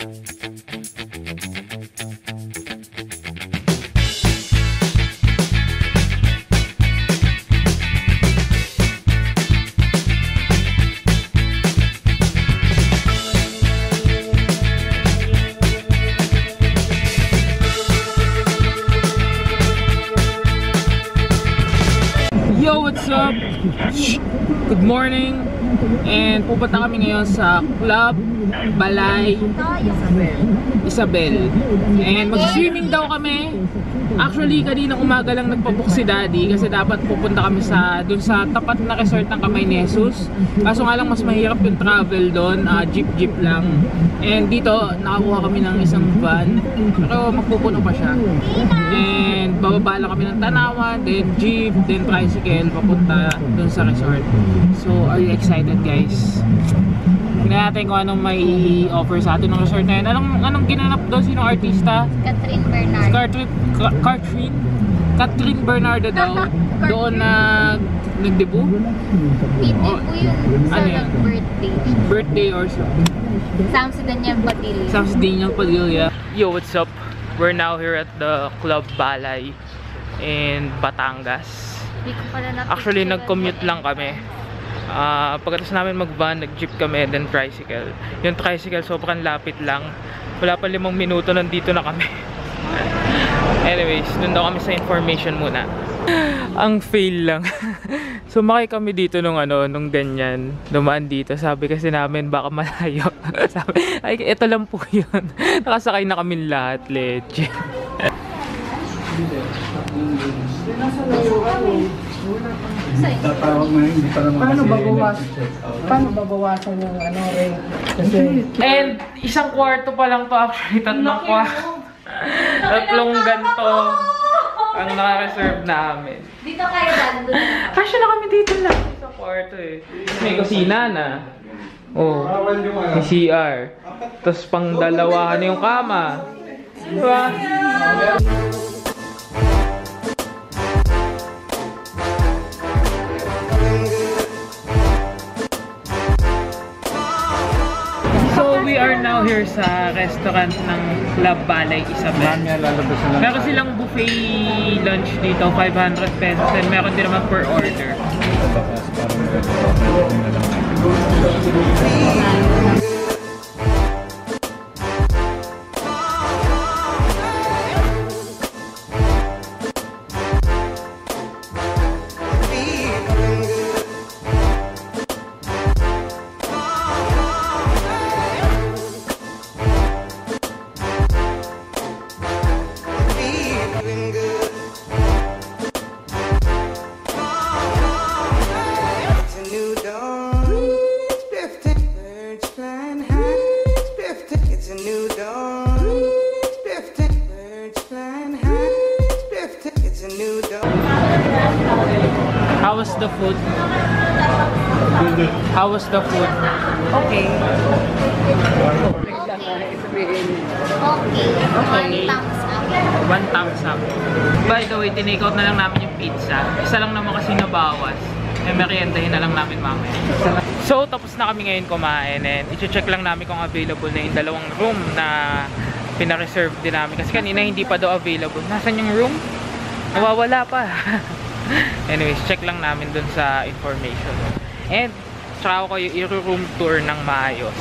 Yo, what's up? Good morning. And pupunta kami ngayon sa Club Balay Isabel. And mag-swimming daw kami. Actually, kanina umaga lang nagpabook si Daddy kasi dapat pupunta kami dun sa tapat na resort ng Kamay ni Jesus. Kaso nga lang mas mahirap yung travel doon, jeep lang. And dito, nakakuha kami ng isang van. Pero magpupuno pa siya. And bababa lang kami ng Tanawan, then jeep, then tricycle papunta dun sa resort. So, are you excited, guys? Tingnan natin kung anong may offer sa atin ng resort na yun. Anong ginanap doon? Sinong artista? Catherine Bernardo. Catherine Bernardo daw. Doon nag-debut? Debut yun sa birthday. Birthday or so? Sam si Daniel Padilla. Yo, what's up? We're now here at the Club Balay in Batangas. Actually, nag-commute lang kami. Pagkatapos namin mag-van, nag-jeep kami, then tricycle. Yung tricycle, sobrang lapit lang. Wala pa 5 minuto, nandito na kami. Anyways, dun daw kami sa information muna. Ang fail lang. Sumakay kami dito nung ganyan. Dumaan dito. Sabi kasi namin baka malayo. Sabi, ay, ito lang po yun. Nakasakay na kami lahat, legit. Paano babawasan yung rate? Kasi And isang kwarto pa lang to, actually tatlong kwarto. Tatlong ganto ang naka-reserve namin. Dito kayo nandun. Kasya na kami dito lang sa kwarto eh. May kusina na. Oh, may CR. Tapos pang dalawahan yung kama. Diba? We are now here sa restaurant ng Club Balay Isabel. Meron silang buffet lunch dito, 500 pesos. And meron din naman per order. How was the food? How was the food? okay. Okay. 1 thumbs up. 1 thumbs up. By the way, tinake out na lang namin yung pizza. Isa lang naman kasi nabawas. May meriendahin na lang namin mamaya. So, tapos na kami ngayon kumain. And i-check lang namin kung available na yung 2 room na pina-reserve din namin. Kasi kanina hindi pa daw available. Nasaan yung room? Nawawala pa. Anyways, check lang namin dun sa information. And, tsaka ako kayo i-room tour ng maayos.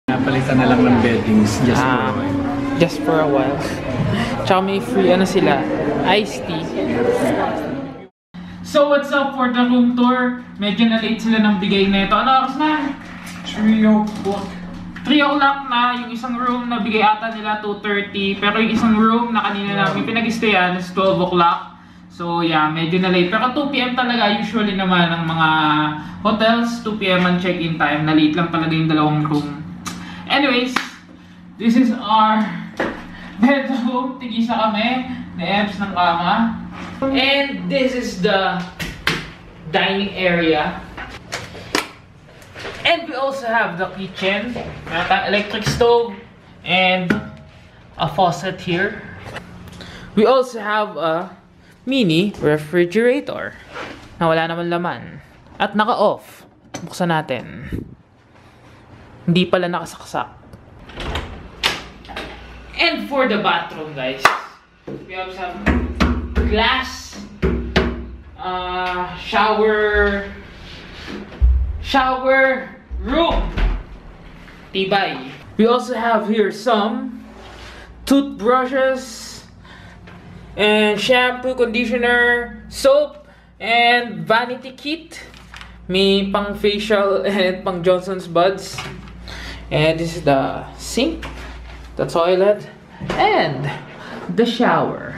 Napalitan na lang ng beddings just for a while. Just for a while. Tsaka may free sila, iced tea. So what's up for the room tour? Medyo na late sila ng bigay na ito. Ano oras na? 3 o'clock. 3 o'clock na. Yung isang room na bigay ata nila 2:30. Pero yung isang room na kanina namin pinag-stayan is 12 o'clock. So yeah, medyo na late. Pero 2 PM talaga usually naman ng mga hotels. 2 PM ang check-in time. Na late lang talaga yung dalawang room. Anyways, this is our bedroom. Tigisa kami. Na-eps ng kama. And this is the dining area. And we also have the kitchen. Meron tayong electric stove. And a faucet here. We also have a mini refrigerator na wala naman laman at naka-off. Buksan natin. Hindi pala nakasaksak. And for the bathroom, guys, we have some glass shower room. Tibay. We also have here some toothbrushes and shampoo, conditioner, soap, and vanity kit. May pang facial and pang Johnson's buds. And this is the sink, the toilet, and the shower.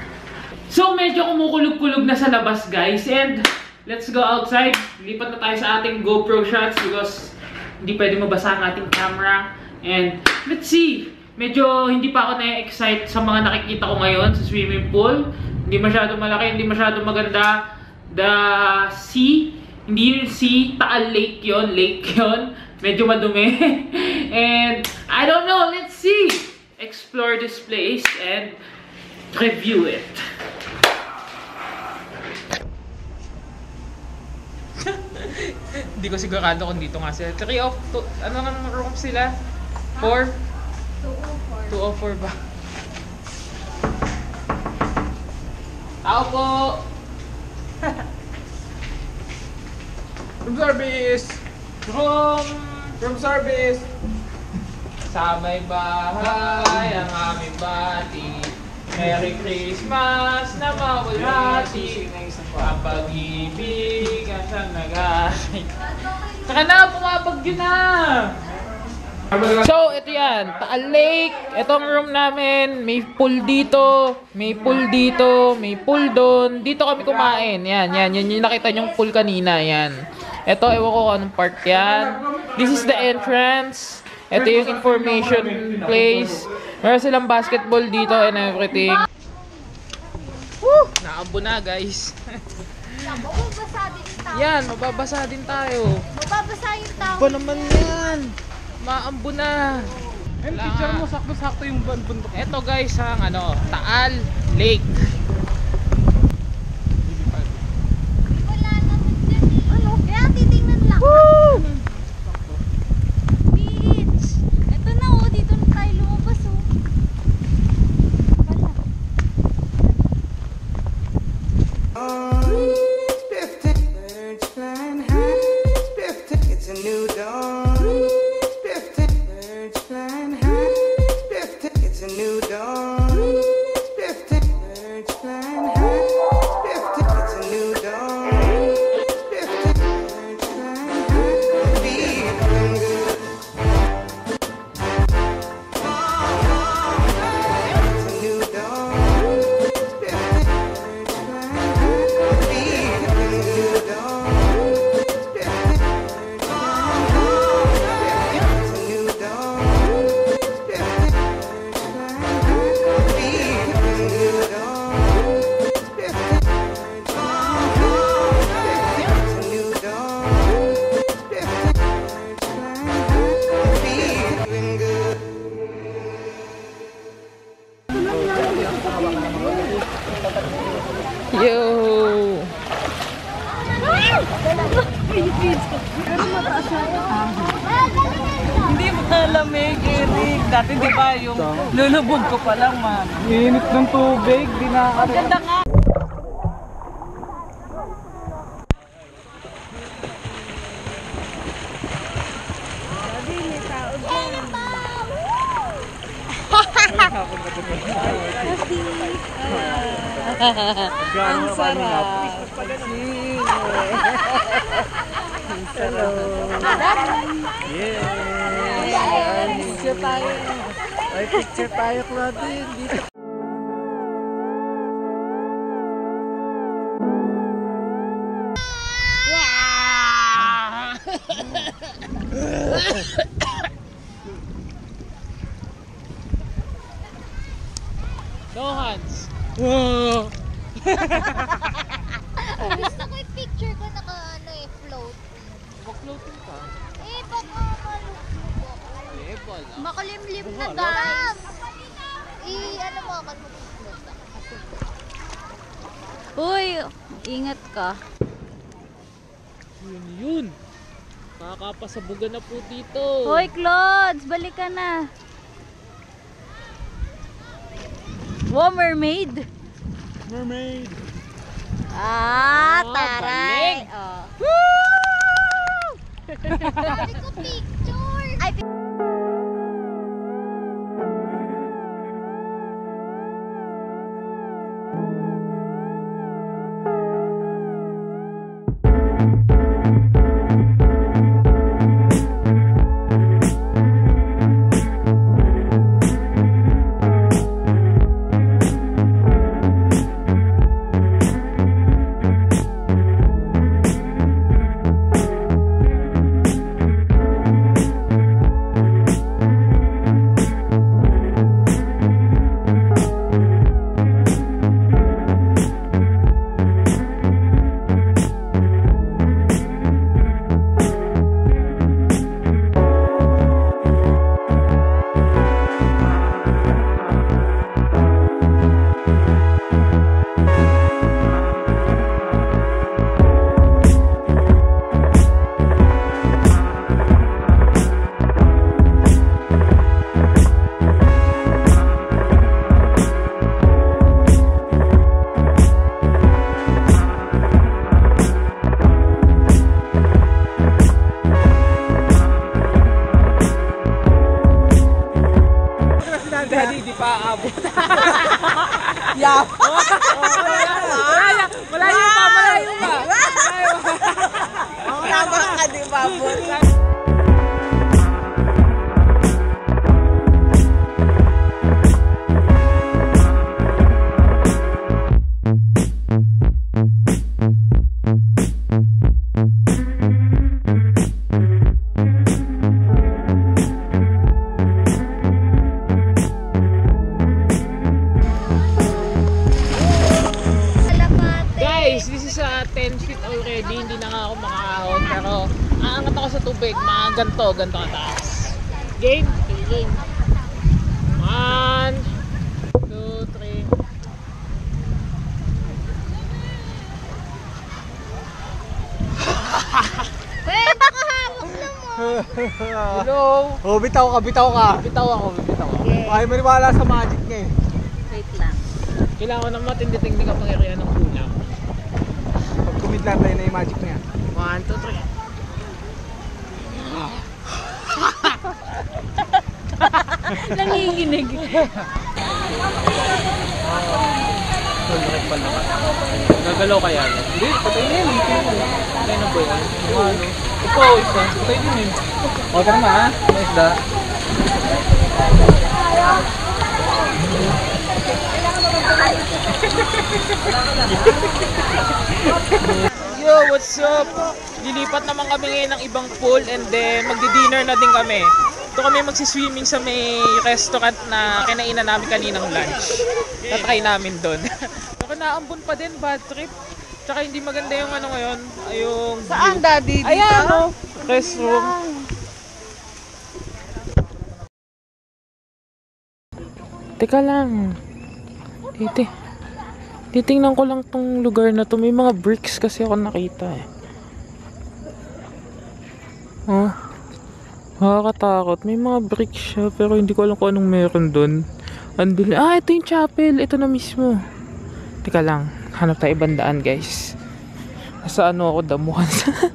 So medyo kumukulog-kulog na sa labas, guys. And let's go outside. Lipat na tayo sa ating GoPro shots because hindi pwede mabasa ang ating camera. And let's see. Medyo hindi pa ako na-excite sa mga nakikita ko ngayon sa swimming pool. Hindi masyado malaki, hindi masyado maganda. The sea, hindi yung sea, Taal Lake yon, medyo madumi. And I don't know, let's see. Explore this place and review it. Hindi ko sigurado kung dito nga sila. 3 of, ano nga room sila? 4? 204 ba? Tao po! Room service! Room service! Sa may bahay ang aming bati. Merry Christmas na mawalhati. Ang pag-ibig ang siyang nag-ahit. Saka na, pumapagyo na! So, ito yan. Taal Lake. Itong room namin. May pool dito. May pool dito. May pool doon. Dito kami kumain. Yan. Yung nakita nyong pool kanina. Yan. Ito, ewan ko kung anong part yan. This is the entrance. Ito yung information place. Meron silang basketball dito and everything. Woo! Naambo na, guys. Mababasa din tayo. Yan, mababasa din tayo. Mababasa yung tao. Ba naman yan? Maambo na. And picture mo, sakto-sakto yung bundok. Ito guys, ang Taal Lake. Wala naman dyan eh. Ano? Kaya titingnan lang. Woo! Beach! Ito na oh, dito na tayo lumabas oh. It's a new dawn. Birds flying high. It's a new dawn. Birds flying high. It's a new dawn. Birds flying high. Feeling good. It's a new dawn. Birds flying high. Feeling new dawn. Yo! Hindi malamig, Eric. Dati di ba yung lulubog ko pa lang, man. Init ng tubig, di na. Ganda nga. Ang sarap. Hello. Yeah. Picture tayo. Ay, picture tayo, Claudine. Dito. No hands. Gusto ko yung picture ko naka float. Mag-floating ka. Baka malubog. Wala. Makulimlim na guys. Ano mo ako mag-float. Uy, ingat ka. Yun. Kakapasabugan na po dito. Hoy, Clods, balik ka na. Wow, mermaid. Mermaid. Taray. Galing. Woo! Sabi ko picture. Ay, Daddy, di pa aabot. Malayo pa. Tama ka, di ba abot? Guys, this is 10 feet already. Hindi na nga ako makahon. Pero aangat ako sa tubig. Mga ganto kataas. Game? Game. 1, 2, 3. baka hawak na mo. Hello. Oh, bitaw ka. Bitaw ako. Ay, maniwala sa magic niya eh. Wait lang. Kailangan ko ng matindi-tindi kapangyarihan ng kulang. Pag kumidlat tayo na yung magic niya. 1, 2, 3. Nanginginig. Gagalaw kaya yan? Hindi, patay na yun. Patay na ba yan? Ano? Ikaw, isa. Patay din yun. O, tara na ha. May isda. Yo, what's up? Dilipat naman kami ngayon ng ibang pool and then magdi-dinner na din kami. Ito kami magsiswimming sa may restaurant na kinainan namin kaninang lunch. Tatry namin doon. Pero naambon pa din, bad trip. Tsaka hindi maganda yung ano ngayon, yung Saan, Daddy? Dito? ayan, no? Restroom. Teka lang. Titingnan ko lang tong lugar na to. May mga bricks kasi ako nakita eh. Oh. Nakakatakot. May mga bricks siya pero hindi ko alam kung anong meron dun. Ito yung chapel. Ito na mismo. Teka lang. Hanap tayo ibang daan guys. Nasa ano ako damuhan sa